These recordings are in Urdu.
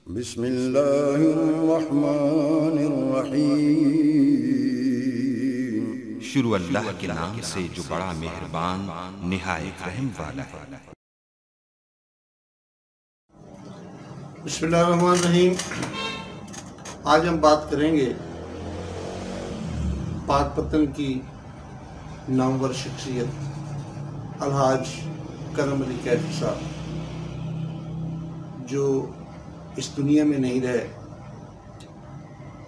بسم اللہ الرحمن الرحیم۔ شروع اللہ کے نام سے جو بڑا مہربان نہایت رحم والا ہے۔ بسم اللہ الرحمن الرحیم۔ آج ہم بات کریں گے پاک پتن کی نامور شخصیت الحاج کرم علی کیفی صاحب، جو اس دنیا میں نہیں رہے،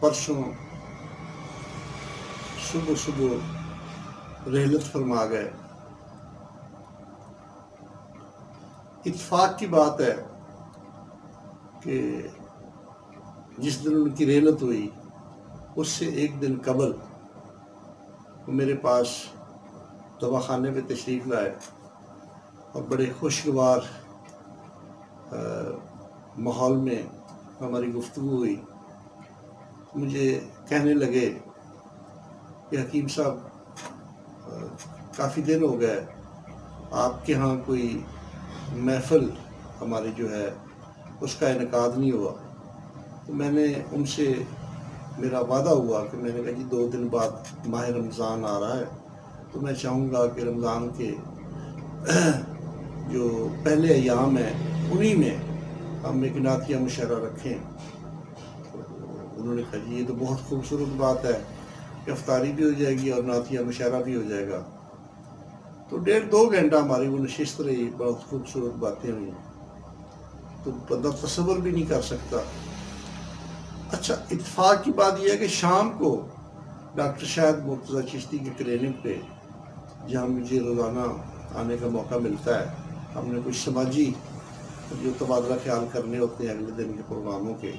پرسوں صبح رحلت فرما گئے۔ اتفاق کی بات ہے کہ جس دن ان کی رحلت ہوئی اس سے ایک دن قبل وہ میرے پاس دواخانے پہ تشریف لائے اور بڑے خوشگوار ماحول میں ہماری گفتگو ہوئی۔ مجھے کہنے لگے کہ حکیم صاحب، کافی دن ہو گئے آپ کے ہاں کوئی محفل ہماری جو ہے اس کا انعقاد نہیں ہوا۔ تو میں نے ان سے میرا وعدہ ہوا کہ میں نے کہا جی 2 دن بعد ماہ رمضان آ رہا ہے، تو میں چاہوں گا کہ رمضان کے جو پہلے ایام ہیں انہی میں ہم ایک نعتیہ مشاعرہ رکھیں۔ انہوں نے کہا جی یہ تو بہت خوبصورت بات ہے کہ افطاری بھی ہو جائے گی اور نعتیہ مشاعرہ بھی ہو جائے گا۔ تو 1.5-2 گھنٹہ ہماری وہ نشست رہی، بہت خوبصورت باتیں ہوئی، تو بندہ تصور بھی نہیں کر سکتا۔ اچھا، اتفاق کی بات یہ ہے کہ شام کو ڈاکٹر شاہد مرتضیٰ چشتی کے کلینک پہ، جہاں مجھے روزانہ آنے کا موقع ملتا ہے، ہم نے کچھ سماجی جو تبادلہ خیال کرنے ہوتے ہیں اگلے دن کے پروگراموں کے،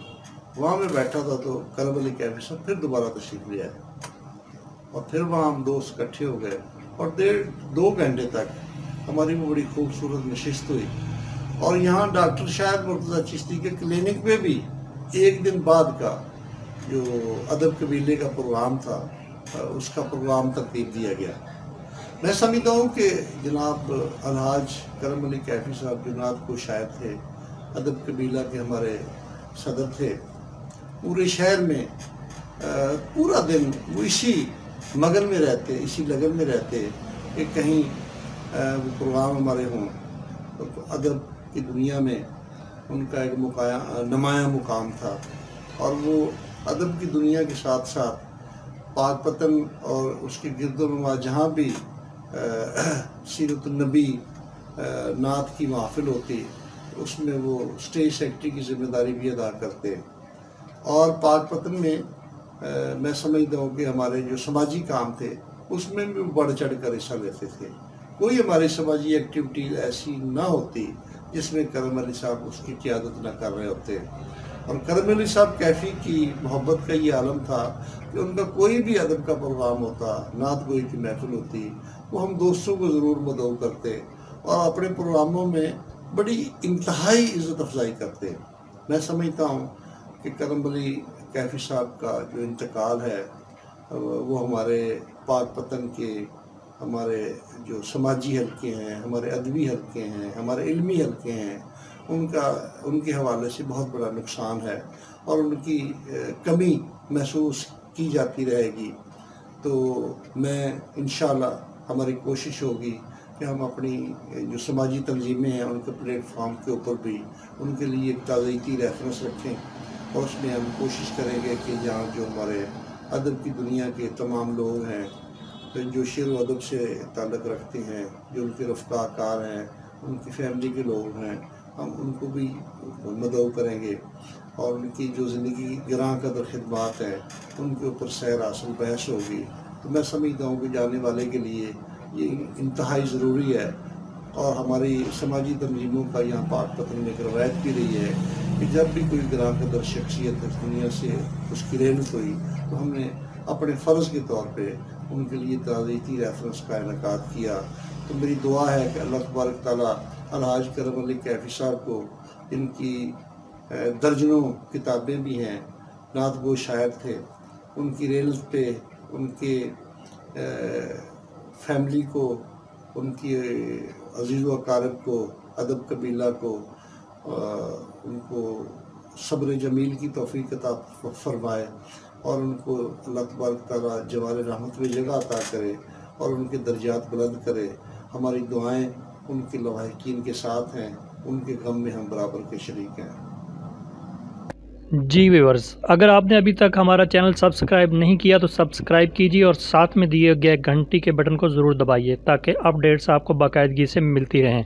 وہاں میں بیٹھا تھا تو کرم علی کیفی صاحب پھر دوبارہ تشریف لے آئے اور پھر وہاں ہم دوست اکٹھے ہو گئے اور 1.5-2 گھنٹے تک ہماری وہ بڑی خوبصورت نشست ہوئی۔ اور یہاں ڈاکٹر شاہد مرتضیٰ چشتی کے کلینک پہ بھی ایک دن بعد کا جو ادب قبیلے کا پروگرام تھا، اس کا پروگرام ترتیب دیا گیا۔ میں سمجھتا ہوں کہ جناب الحاج کرم علی کیفی صاحب جو نعت کو شاعر تھے، ادب قبیلہ کے ہمارے صدر تھے، پورے شہر میں پورا دن وہ اسی مگن میں رہتے، اسی لگن میں رہتے کہ کہیں وہ پروگرام ہمارے ہوں۔ ادب کی دنیا میں ان کا ایک نمایاں مقام تھا، اور وہ ادب کی دنیا کے ساتھ ساتھ پاک پتن اور اس کے گرد و نواح جہاں بھی سیرت النبی نعت کی محفل ہوتی، اس میں وہ اسٹیج سیکرٹری کی ذمہ داری بھی ادا کرتے۔ اور پاک پتن میں میں سمجھتا ہوں کہ ہمارے جو سماجی کام تھے اس میں بھی بڑھ چڑھ کر حصہ لیتے تھے۔ کوئی ہماری سماجی ایکٹیویٹی ایسی نہ ہوتی جس میں کرم علی صاحب اس کی قیادت نہ کر رہے ہوتے۔ اور کرم علی صاحب کیفی کی محبت کا یہ عالم تھا کہ ان کا کوئی بھی ادب کا پروگرام ہوتا، نعت گوئی کی محفل ہوتی، وہ ہم دوستوں کو ضرور مدعو کرتے اور اپنے پروگراموں میں بڑی انتہائی عزت افزائی کرتے۔ میں سمجھتا ہوں کہ کرم علی کیفی صاحب کا جو انتقال ہے وہ ہمارے پاک پتن کے، ہمارے جو سماجی حلقے ہیں، ہمارے ادبی حلقے ہیں، ہمارے علمی حلقے ہیں، ان کے حوالے سے بہت بڑا نقصان ہے اور ان کی کمی محسوس کی جاتی رہے گی۔ تو میں انشاءاللہ ہماری کوشش ہوگی کہ ہم اپنی جو سماجی تنظیمیں ہیں ان کے پلیٹ فارم کے اوپر بھی ان کے لیے ایک تعزیتی ریفرنس رکھیں، اور اس میں ہم کوشش کریں گے کہ جہاں جو ہمارے ادب کی دنیا کے تمام لوگ ہیں جو شعر و ادب سے تعلق رکھتے ہیں، جو ان کے رفقا کار ہیں، ان کی فیملی کے لوگ ہیں، ہم ان کو بھی مدعو کریں گے اور ان کی جو زندگی گراں قدر خدمات ہیں ان کے اوپر سیر حاصل بحث ہوگی۔ تو میں سمجھتا ہوں کہ جانے والے کے لیے یہ انتہائی ضروری ہے، اور ہماری سماجی تنظیموں کا یہاں پاک پتن میں ایک روایت بھی رہی ہے کہ جب بھی کوئی گراں قدر شخصیت اس دنیا سے اس کی رحلت ہوئی تو ہم نے اپنے فرض کے طور پہ ان کے لیے تعزیتی ریفرنس کا انعقاد کیا۔ تو میری دعا ہے کہ اللہ تبارک تعالیٰ الحاج کرم علی کیفی صاحب کو، ان کی درجنوں کتابیں بھی ہیں، نعت گو شاعر تھے، ان کی رحلت پہ ان کے فیملی کو، ان کی عزیز و اقارب کو، ادب قبیلہ کو، ان کو صبر جمیل کی توفیق عطا فرمائے اور ان کو اللہ تبارک تعالیٰ جوار رحمت میں جگہ عطا کرے اور ان کے درجات بلند کرے۔ ہماری دعائیں ان کے لواحقین کے ساتھ ہیں، ان کے غم میں ہم برابر کے شریک ہیں۔ جی ویورز، اگر آپ نے ابھی تک ہمارا چینل سبسکرائب نہیں کیا تو سبسکرائب کیجیے اور ساتھ میں دیے گئے گھنٹی کے بٹن کو ضرور دبائیے تاکہ اپڈیٹس آپ کو باقاعدگی سے ملتی رہیں۔